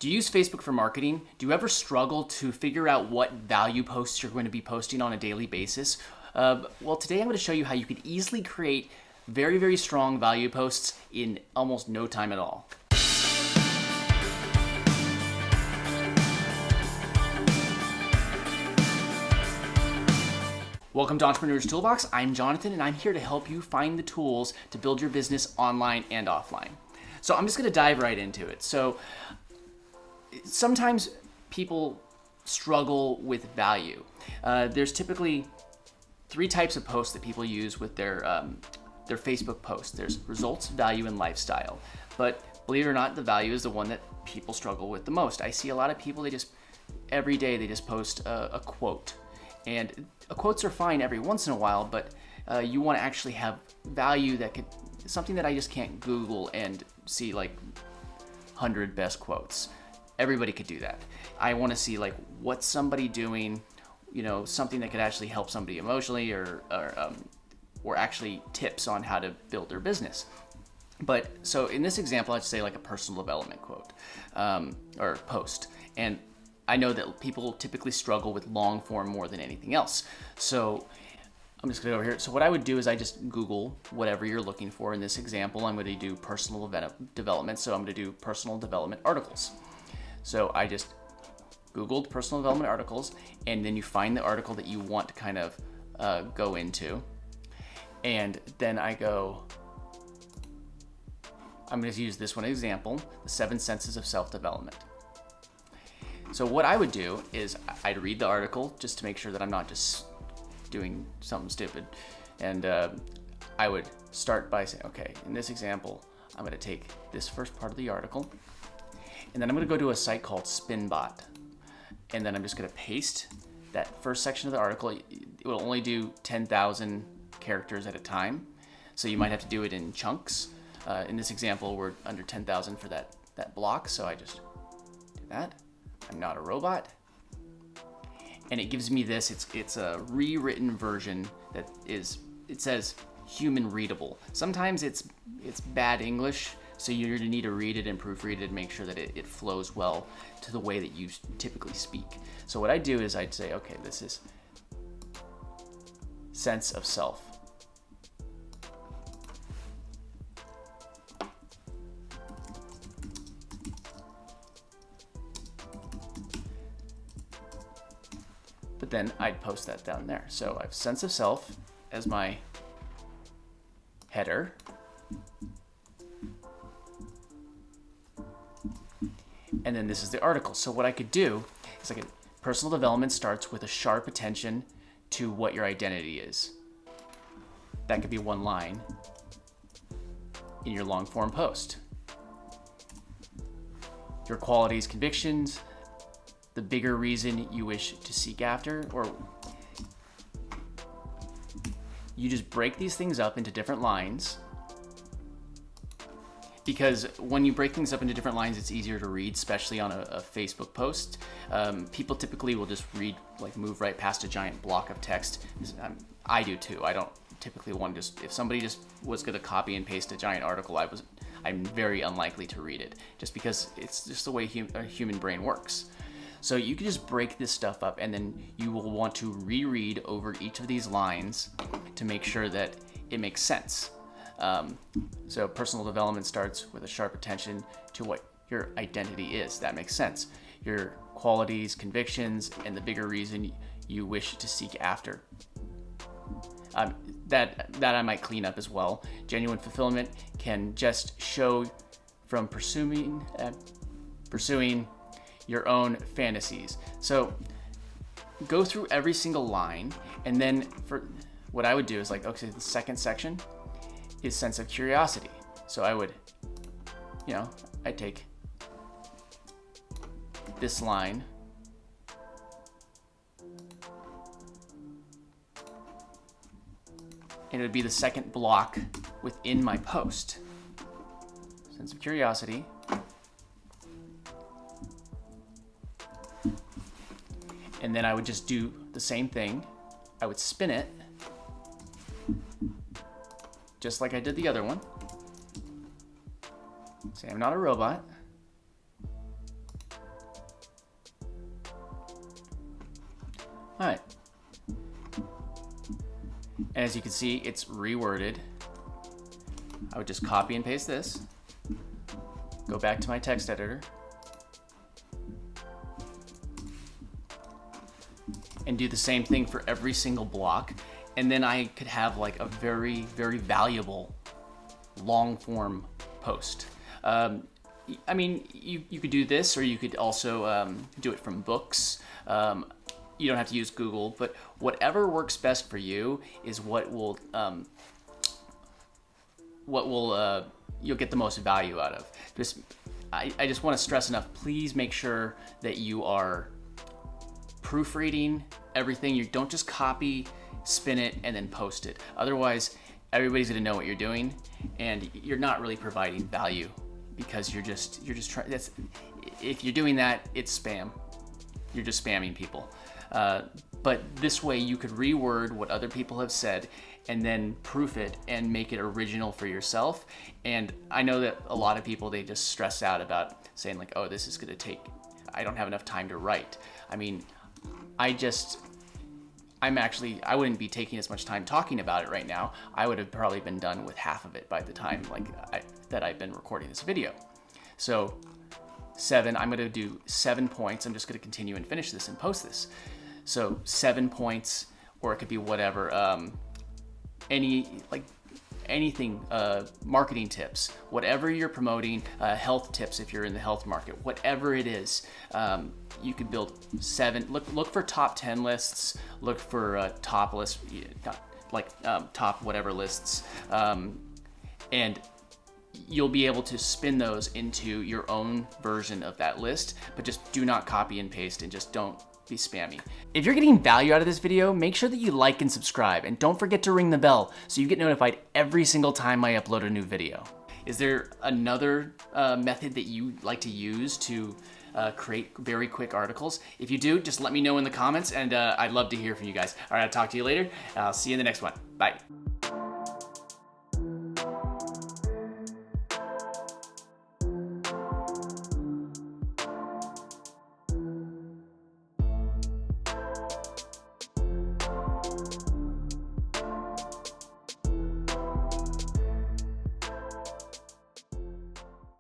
Do you use Facebook for marketing? Do you ever struggle to figure out what value posts you're going to be posting on a daily basis? Well, today I'm going to show you how you can easily create very, very strong value posts in almost no time at all. Welcome to Entrepreneur's Toolbox. I'm Jonathan, and I'm here to help you find the tools to build your business online and offline. So I'm just going to dive right into it. So sometimes people struggle with value. There's typically three types of posts that people use with their Facebook posts. There's results, value, and lifestyle. But believe it or not, the value is the one that people struggle with the most. I see a lot of people, every day they just post a quote. And quotes are fine every once in a while, but you want to actually have value something that I just can't Google and see like 100 best quotes. Everybody could do that. I want to see like what's somebody doing, something that could actually help somebody emotionally or actually tips on how to build their business. But so in this example, I'd say like a personal development quote or post. And I know that people typically struggle with long form more than anything else. So I'm just gonna go over here. So what I would do is I just Google whatever you're looking for. In this example, I'm gonna do personal development. So I'm gonna do personal development articles. So I just Googled personal development articles, and then you find the article that you want to kind of go into. And then I'm gonna use this one example, the 7 senses of self-development. So what I would do is I'd read the article just to make sure that I'm not just doing something stupid. And I would start by saying, okay, in this example, I'm gonna take this first part of the article, and then I'm gonna go to a site called Spinbot. And then I'm just gonna paste that first section of the article. It will only do 10,000 characters at a time. So you might have to do it in chunks. In this example, we're under 10,000 for that block. So I just do that. I'm not a robot. And it gives me this, it's a rewritten version it says human readable. Sometimes it's bad English, so you're gonna need to read it and proofread it and make sure that it flows well to the way that you typically speak. So what I do is I'd say, okay, this is sense of self. But then I'd post that down there. So I have sense of self as my header. And then this is the article. So what I could do is personal development starts with a sharp attention to what your identity is. That could be one line in your long form post. Your qualities, convictions, the bigger reason you wish to seek after, or you just break these things up into different lines, because when you break things up into different lines, it's easier to read, especially on a Facebook post. People typically will just move right past a giant block of text. I do too. I don't typically want to if somebody just was gonna copy and paste a giant article, I'm very unlikely to read it, just because it's just the way a human brain works. So you can just break this stuff up, and then you will want to reread over each of these lines to make sure that it makes sense. So personal development starts with a sharp attention to what your identity is. That makes sense. Your qualities, convictions, and the bigger reason you wish to seek after. That I might clean up as well. Genuine fulfillment can just show from pursuing your own fantasies. So go through every single line, and then for what I would do is okay, the second section is sense of curiosity. So I would, I take this line and it would be the second block within my post. Sense of curiosity. And then I would just do the same thing. I would spin it just like I did the other one. Say I'm not a robot. All right. And as you can see, it's reworded. I would just copy and paste this, go back to my text editor, and do the same thing for every single block. And then I could have like a very, very valuable long form post. I mean, you could do this, or you could also do it from books. You don't have to use Google, but whatever works best for you is what will you'll get the most value out of. I just want to stress enough, please make sure that you are proofreading everything. You don't just copy, spin it, and then post it. Otherwise, everybody's gonna know what you're doing, and you're not really providing value because you're just trying. If you're doing that, it's spam. You're just spamming people. But this way you could reword what other people have said and then proof it and make it original for yourself. And I know that a lot of people, they just stress out about saying like, oh, this is gonna take, I don't have enough time to write. I mean, I wouldn't be taking as much time talking about it right now. I would have probably been done with half of it by the time that I've been recording this video. So I'm gonna do 7 points. I'm just gonna continue and finish this and post this. So 7 points, or it could be whatever, anything, marketing tips, whatever you're promoting, health tips if you're in the health market, whatever it is, you could build 7. Look for top 10 lists, look for top lists, top whatever lists, and you'll be able to spin those into your own version of that list, but just do not copy and paste, and just don't be spammy. If you're getting value out of this video, make sure that you like and subscribe, and don't forget to ring the bell so you get notified every single time I upload a new video. Is there another method that you like to use to create very quick articles? If you do, just let me know in the comments, and I'd love to hear from you guys. All right, I'll talk to you later. I'll see you in the next one. Bye.